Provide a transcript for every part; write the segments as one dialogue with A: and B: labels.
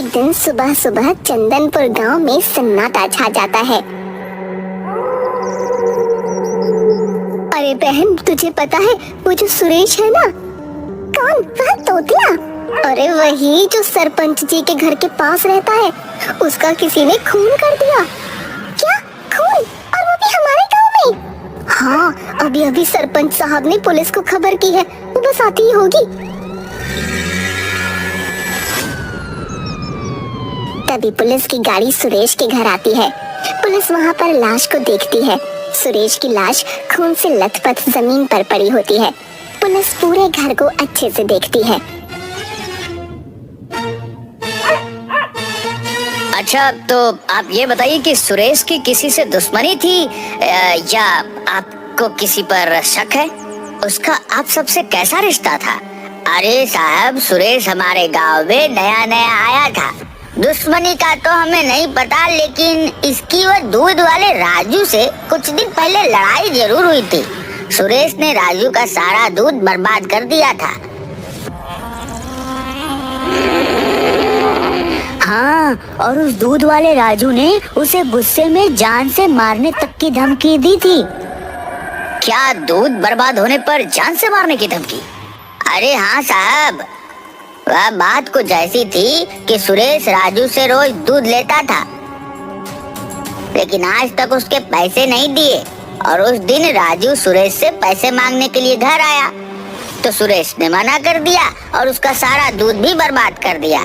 A: एक दिन सुबह सुबह चंदनपुर गांव में सन्नाटा छा जाता है। अरे बहन, तुझे पता है वो जो सुरेश है ना? कौन? वह तोतिया? अरे वही जो सरपंच जी के घर के पास रहता है, उसका किसी ने खून कर दिया। क्या? खून? और वो भी हमारे गांव में? हाँ, अभी अभी सरपंच साहब ने पुलिस को खबर की है, वो बस आती ही होगी। तभी पुलिस की गाड़ी सुरेश के घर आती है। पुलिस वहाँ पर लाश को देखती है। सुरेश की लाश खून से लथपथ जमीन पर पड़ी होती है। पुलिस पूरे घर को अच्छे से देखती है।
B: अच्छा, तो आप ये बताइए कि सुरेश की किसी से दुश्मनी थी या आपको किसी पर शक है? उसका आप सबसे कैसा रिश्ता था? अरे साहब, सुरेश हमारे गांव में नया नया आया था। दुश्मनी का तो हमें नहीं पता, लेकिन इसकी वो दूध वाले राजू से कुछ दिन पहले लड़ाई जरूर हुई थी। सुरेश ने राजू का सारा दूध बर्बाद कर दिया था। हाँ, और उस दूध वाले राजू ने उसे गुस्से में जान से मारने तक की धमकी दी थी। क्या दूध बर्बाद होने पर जान से मारने की धमकी? अरे हाँ साहब, वह बात कुछ ऐसी थी कि सुरेश राजू से रोज दूध लेता था, लेकिन आज तक उसके पैसे नहीं दिए। और उस दिन राजू सुरेश से पैसे मांगने के लिए घर आया तो सुरेश ने मना कर दिया और उसका सारा दूध भी बर्बाद कर दिया।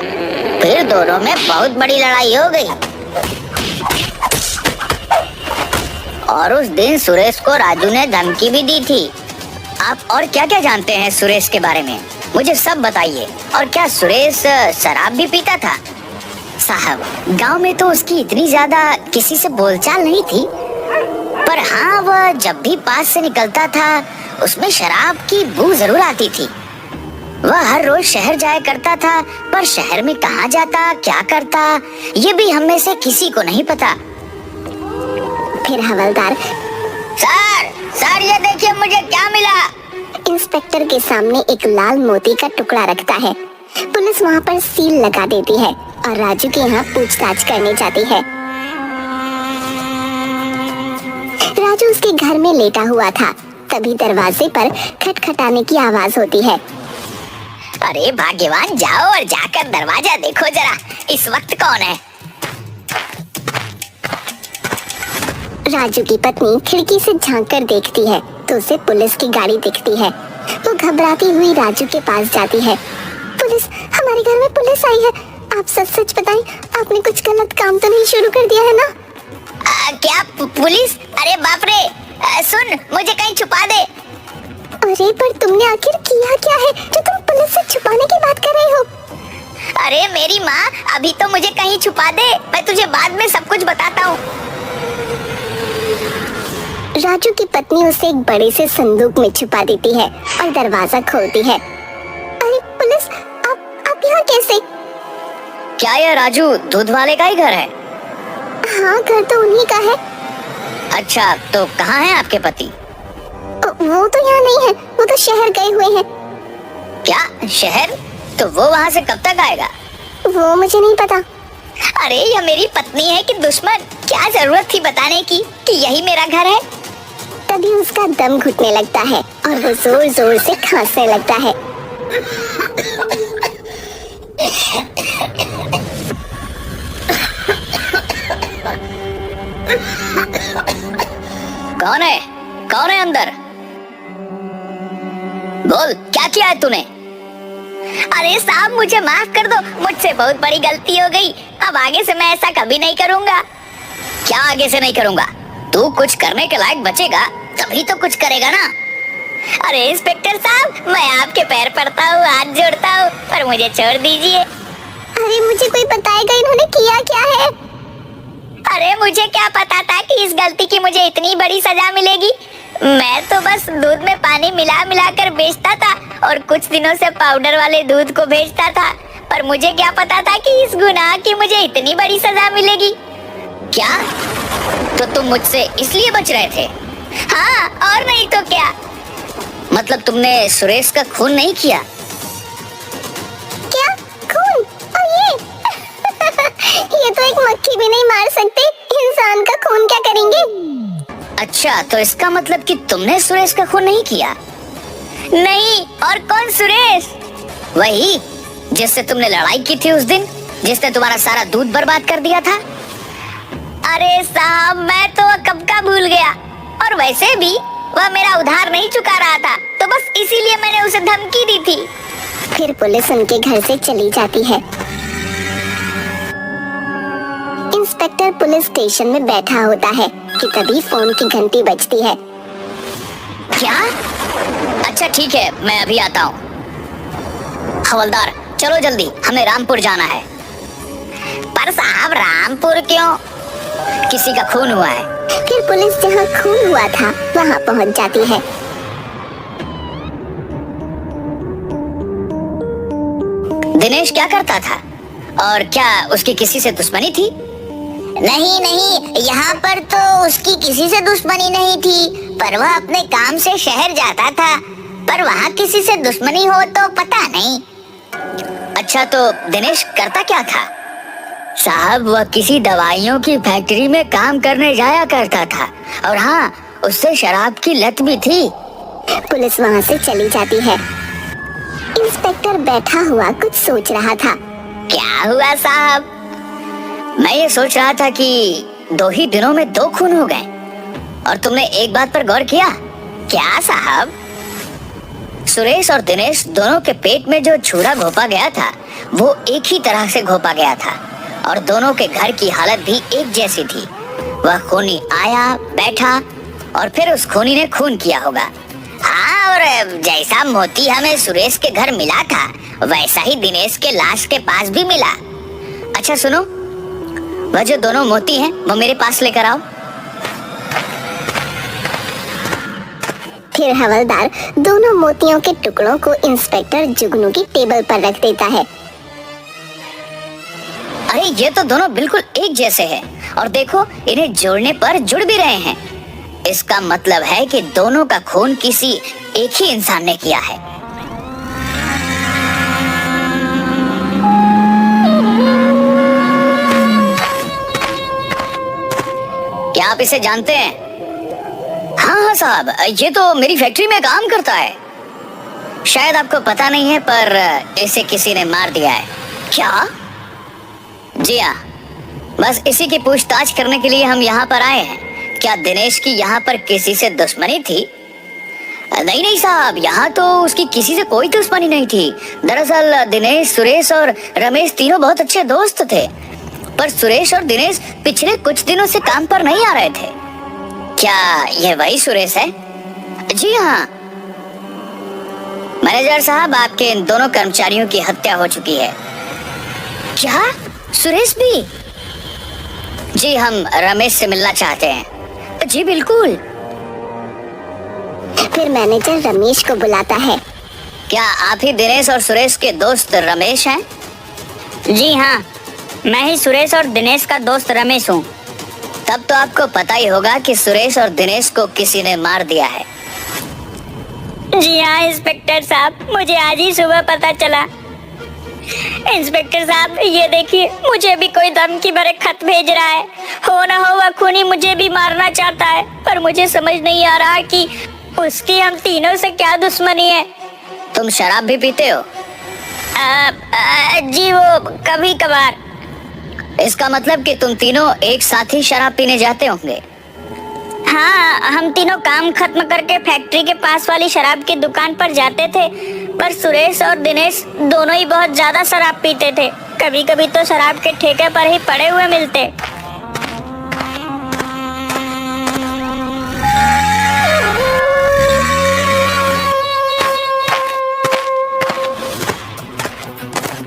B: फिर दोनों में बहुत बड़ी लड़ाई हो गई और उस दिन सुरेश को राजू ने धमकी भी दी थी। आप और क्या क्या जानते हैं सुरेश के बारे में? मुझे सब बताइए। और क्या सुरेश शराब भी पीता था? साहब, गांव में तो उसकी इतनी ज्यादा किसी से बोलचाल नहीं थी, पर हाँ, वह जब भी पास से निकलता था उसमें शराब की बू जरूर आती थी। वह हर रोज शहर जाया करता था, पर शहर में कहाँ जाता, क्या करता, ये भी हम में से किसी को नहीं पता।
A: फिर हवलदार,
B: सर ये देखिए मुझे क्या मिला।
A: इंस्पेक्टर के सामने एक लाल मोती का टुकड़ा रखता है। पुलिस वहाँ पर सील लगा देती है और राजू के यहाँ पूछताछ करने जाती है। राजू उसके घर में लेटा हुआ था। तभी दरवाजे पर खटखटाने की आवाज होती है।
B: अरे भाग्यवान, जाओ और जाकर दरवाजा देखो जरा, इस वक्त कौन है?
A: राजू की पत्नी खिड़की से झांककर देखती है तो उसे पुलिस की गाड़ी दिखती है। वो घबराती हुई राजू के पास जाती है। पुलिस, हमारे घर में पुलिस आई है। आप सच सच बताइए, आपने कुछ गलत काम तो नहीं शुरू कर दिया है ना?
B: क्या पुलिस? अरे बाप रे, सुन, मुझे कहीं छुपा दे।
A: अरे पर तुमने आखिर किया क्या है जो तुम पुलिस से छुपाने की बात कर रहे हो?
B: अरे मेरी माँ, अभी तो मुझे कहीं छुपा दे, मैं तुझे बाद में सब कुछ बताता हूँ।
A: राजू की पत्नी उसे एक बड़े से संदूक में छुपा देती है और दरवाजा खोलती है। अरे पुलिस, आप यहाँ कैसे?
B: क्या यह राजू दूध वाले का ही घर है?
A: हाँ, घर तो उन्हीं का है।
B: अच्छा, तो कहाँ है आपके पति?
A: वो तो यहाँ नहीं है, वो तो शहर गए हुए हैं।
B: क्या शहर? तो वो वहाँ से कब तक आएगा?
A: वो मुझे नहीं पता।
B: अरे यह मेरी पत्नी है कि दुश्मन? क्या जरूरत थी बताने की कि यही मेरा घर है?
A: तभी उसका दम घुटने लगता है और वो जोर जोर से खांसने लगता है।
B: कौन है? कौन है अंदर? बोल, क्या किया है तूने? अरे साहब, मुझे माफ कर दो, मुझसे बहुत बड़ी गलती हो गई। अब आगे से मैं ऐसा कभी नहीं करूंगा। क्या आगे से नहीं करूंगा? तू कुछ करने के लायक बचेगा तभी तो कुछ करेगा ना। अरे इंस्पेक्टर साहब, मैं आपके पैर पड़ता हूँ, हाथ जोड़ता हूँ, पर मुझे छोड़ दीजिए।
A: अरे मुझे कोई बताएगा इन्होंने किया क्या है?
B: अरे मुझे क्या पता था कि इस गलती की मुझे इतनी बड़ी सजा मिलेगी। मैं तो बस दूध में पानी मिला मिला कर बेचता था और कुछ दिनों से पाउडर वाले दूध को बेचता था, पर मुझे क्या पता था कि इस गुनाह की मुझे इतनी बड़ी सजा मिलेगी। क्या? तो तुम मुझसे इसलिए बच रहे थे? हाँ, और नहीं तो क्या। मतलब तुमने सुरेश का खून नहीं किया?
A: क्या खून? और ये मार सकते, इंसान का खून क्या करेंगे?
B: अच्छा, तो इसका मतलब कि तुमने सुरेश का खून नहीं किया?
A: नहीं, और कौन सुरेश?
B: वही जिससे तुमने लड़ाई की थी उस दिन, जिसने तुम्हारा सारा दूध बर्बाद कर दिया था।
A: अरे साहब, मैं तो कब का भूल गया, और वैसे भी वह मेरा उधार नहीं चुका रहा था, तो बस इसीलिए मैंने उसे धमकी दी थी। फिर पुलिस उनके घर से चली जाती है। इंस्पेक्टर पुलिस स्टेशन में बैठा होता है कि तभी फोन की घंटी बजती है।
B: क्या? अच्छा ठीक है, मैं अभी आता हूँ। हवलदार, चलो जल्दी, हमें रामपुर जाना है।
A: पर साहब, रामपुर क्यों?
B: किसी का खून हुआ है।
A: फिर पुलिस जहाँ खून हुआ था वहाँ पहुँच जाती है।
B: दिनेश क्या करता था, और क्या उसकी किसी से दुश्मनी थी?
A: नहीं नहीं, यहाँ पर तो उसकी किसी से दुश्मनी नहीं थी, पर वह अपने काम से शहर जाता था, पर वहाँ किसी से दुश्मनी हो तो पता नहीं।
B: अच्छा, तो दिनेश करता क्या था? साहब, वह किसी दवाइयों की फैक्ट्री में काम करने जाया करता था, और हाँ, उससे शराब की लत भी थी।
A: पुलिस वहाँ से चली जाती है। इंस्पेक्टर बैठा हुआ कुछ सोच रहा था।
B: क्या हुआ साहब? मैं ये सोच रहा था कि 2 ही दिनों में 2 खून हो गए, और तुमने एक बात पर गौर किया?
A: क्या साहब?
B: सुरेश और दिनेश दोनों के पेट में जो छुरा घोंपा गया था वो एक ही तरह से घोंपा गया था, और दोनों के घर की हालत भी एक जैसी थी। वह खूनी आया, बैठा, और फिर उस खूनी ने खून किया होगा।
A: हाँ, और जैसा मोती हमें सुरेश के घर मिला था वैसा ही दिनेश के लाश के पास भी मिला।
B: अच्छा सुनो, वह जो दोनों मोती हैं वो मेरे पास लेकर आओ।
A: फिर हवलदार दोनों मोतियों के टुकड़ों को इंस्पेक्टर जुगनू की टेबल पर रख देता है।
B: अरे ये तो दोनों बिल्कुल एक जैसे हैं, और देखो इन्हें जोड़ने पर जुड़ भी रहे हैं। इसका मतलब है कि दोनों का खून किसी एक ही इंसान ने किया है। क्या आप इसे जानते हैं? हाँ साहब, ये तो मेरी फैक्ट्री में काम करता है। शायद आपको पता नहीं है, पर इसे किसी ने मार दिया है। क्या? जी हाँ, बस इसी की पूछताछ करने के लिए हम यहाँ पर आए हैं। क्या दिनेश की यहाँ पर किसी से दुश्मनी थी? नहीं नहीं साहब, यहाँ तो उसकी किसी से कोई दुश्मनी नहीं थी। दरअसल दिनेश, सुरेश और रमेश तीनों बहुत अच्छे दोस्त थे, पर सुरेश और दिनेश पिछले कुछ दिनों से काम पर नहीं आ रहे थे। क्या यह वही सुरेश है? जी हाँ मैनेजर साहब, आपके इन दोनों कर्मचारियों की हत्या हो चुकी है। क्या? सुरेश भी? जी, हम रमेश से मिलना चाहते हैं। जी बिल्कुल।
A: फिर मैनेजर रमेश को बुलाता है।
B: क्या आप ही दिनेश और सुरेश के दोस्त रमेश हैं?
C: जी हाँ, मैं ही सुरेश और दिनेश का दोस्त रमेश हूँ।
B: तब तो आपको पता ही होगा कि सुरेश और दिनेश को किसी ने मार दिया है।
C: जी हाँ इंस्पेक्टर साहब, मुझे आज ही सुबह पता चला। इंस्पेक्टर साहब, ये देखिए, मुझे भी कोई धमकी भरे खत भेज रहा है। हो ना हो वह खूनी मुझे भी मारना चाहता है, पर मुझे समझ नहीं आ रहा कि उसकी हम तीनों से क्या दुश्मनी है।
B: तुम शराब भी पीते हो?
C: जी, वो कभी कभार।
B: इसका मतलब कि तुम तीनों एक साथ ही शराब पीने जाते होंगे।
C: हाँ, हम तीनों काम खत्म करके फैक्ट्री के पास वाली शराब की दुकान पर जाते थे, पर सुरेश और दिनेश दोनों ही बहुत ज्यादा शराब पीते थे। कभी कभी तो शराब के ठेके पर ही पड़े हुए मिलते।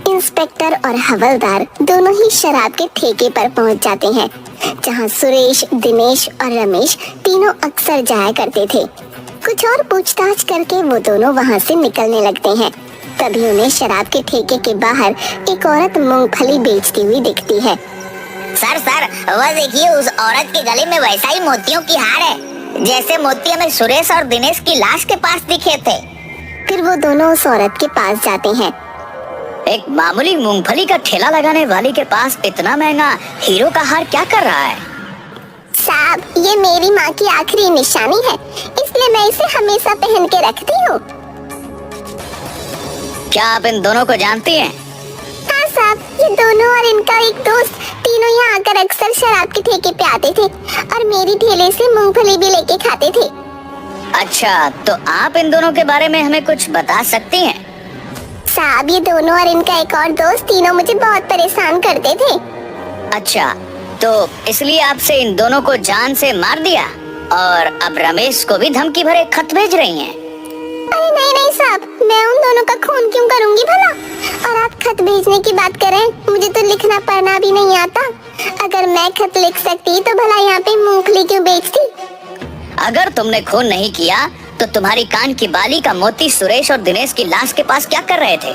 A: इंस्पेक्टर और हवलदार दोनों ही शराब के ठेके पर पहुंच जाते हैं, जहां सुरेश, दिनेश और रमेश तीनों अक्सर जाया करते थे। कुछ और पूछताछ करके वो दोनों वहां से निकलने लगते हैं। तभी उन्हें शराब के ठेके के बाहर एक औरत मूंगफली बेचती हुई दिखती है।
D: सर, वह देखिए, उस औरत के गले में वैसा ही मोतियों की हार है जैसे मोती हमें सुरेश और दिनेश की लाश के पास दिखे थे।
A: फिर वो दोनों उस औरत के पास जाते हैं।
B: एक मामूली मूंगफली का ठेला लगाने वाली के पास इतना महंगा हीरो का हार क्या कर रहा है?
A: साहब, ये मेरी माँ की आखिरी निशानी है, इसलिए मैं इसे हमेशा पहन के रखती हूँ।
B: क्या आप इन दोनों को जानती हैं?
A: हाँ साहब, ये दोनों और इनका एक दोस्त तीनों यहाँ आकर अक्सर शराब के ठेके पे आते थे और मेरी ठेले से मूंगफली भी लेके खाते थे।
B: अच्छा, तो आप इन दोनों के बारे में हमें कुछ बता सकती हैं?
A: साहब, ये दोनों और इनका एक और दोस्त तीनों मुझे बहुत परेशान करते थे।
B: अच्छा, तो इसलिए आपसे इन दोनों को जान से मार दिया और अब रमेश को भी धमकी भरे खत भेज रही हैं।
A: अरे नहीं नहीं साहब, मैं उन दोनों का खून क्यों करूंगी भला? और आप खत भेजने की बात करें, मुझे तो लिखना पढ़ना भी नहीं आता। अगर मैं खत लिख सकती तो भला यहाँ पे मूंगफली क्यों बेचती?
B: अगर तुमने खून नहीं किया तो तुम्हारी कान की बाली का मोती सुरेश और दिनेश की लाश के पास क्या कर रहे थे?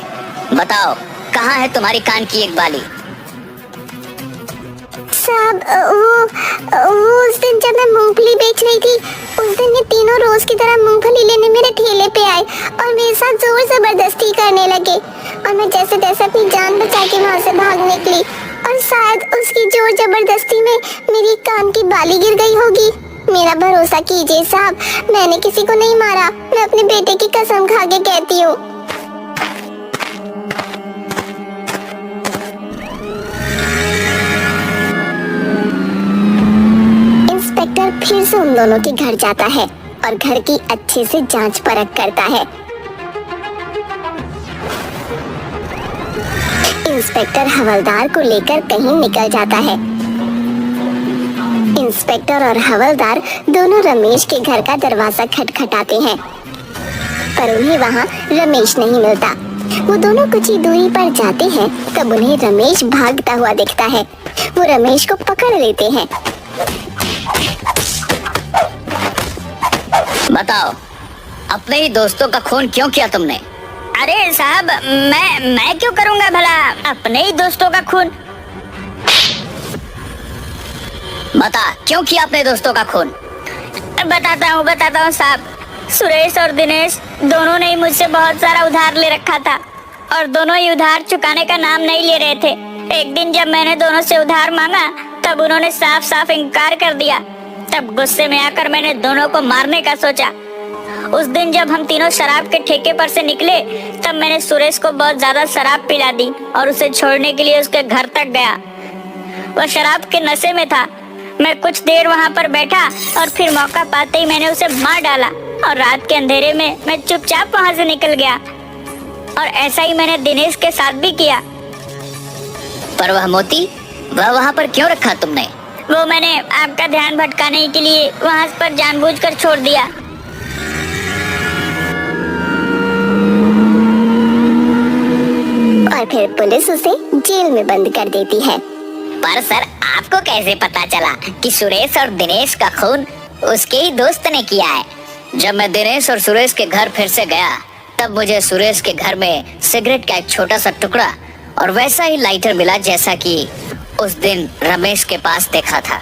B: बताओ, कहाँ है तुम्हारी कान की एक बाली?
A: साहब, वो उस दिन जब मैं मूंगफली बेच रही थी, उस दिन ये तीनों रोज की तरह मूंगफली लेने मेरे ठेले पे आए और मेरे साथ जोर जबरदस्ती करने लगे और मैं जैसे तैसे अपनी जान बचा के वहाँ से भाग निकली और शायद उसकी जोर जबरदस्ती में मेरी कान की बाली गिर गई होगी। मेरा भरोसा कीजिए साहब, मैंने किसी को नहीं मारा, मैं अपने बेटे की कसम खा के कहती हूँ। इंस्पेक्टर फिर से उन दोनों के घर जाता है और घर की अच्छे से जांच परख करता है। इंस्पेक्टर हवलदार को लेकर कहीं निकल जाता है। इंस्पेक्टर और हवलदार दोनों रमेश के घर का दरवाजा खटखटाते हैं, पर उन्हें वहाँ रमेश नहीं मिलता। वो दोनों कुछ ही दूरी पर जाते हैं, तब उन्हें रमेश भागता हुआ दिखता है। वो रमेश को पकड़ लेते हैं।
B: बताओ, अपने ही दोस्तों का खून क्यों किया तुमने?
C: अरे साहब, मैं क्यों करूंगा भला अपने ही दोस्तों का खून?
B: बता, क्यों किया अपने दोस्तों का खून?
C: बताता हूँ साहब। सुरेश और दिनेश दोनों ने ही मुझसे बहुत सारा उधार ले रखा था और दोनों ही उधार चुकाने का नाम नहीं ले रहे थे। एक दिन जब मैंने दोनों से उधार मांगा, तब उन्होंने साफ साफ इनकार कर दिया। तब गुस्से में आकर मैंने दोनों को मारने का सोचा। उस दिन जब हम तीनों शराब के ठेके पर से निकले, तब मैंने सुरेश को बहुत ज्यादा शराब पिला दी और उसे छोड़ने के लिए उसके घर तक गया। वह शराब के नशे में था। मैं कुछ देर वहाँ पर बैठा और फिर मौका पाते ही मैंने उसे मार डाला और रात के अंधेरे में मैं चुपचाप वहाँ से निकल गया। और ऐसा ही मैंने दिनेश के साथ भी किया।
B: पर वह मोती, वह वहाँ पर क्यों रखा तुमने?
C: वो मैंने आपका ध्यान भटकाने के लिए वहाँ पर जानबूझकर छोड़ दिया।
A: और फिर पुलिस उसे जेल में बंद कर देती है।
D: पर सर, आपको कैसे पता चला कि सुरेश और दिनेश का खून उसके ही दोस्त ने किया है?
B: जब मैं दिनेश और सुरेश के घर फिर से गया, तब मुझे सुरेश के घर में सिगरेट का एक छोटा सा टुकड़ा और वैसा ही लाइटर मिला जैसा कि उस दिन रमेश के पास देखा था।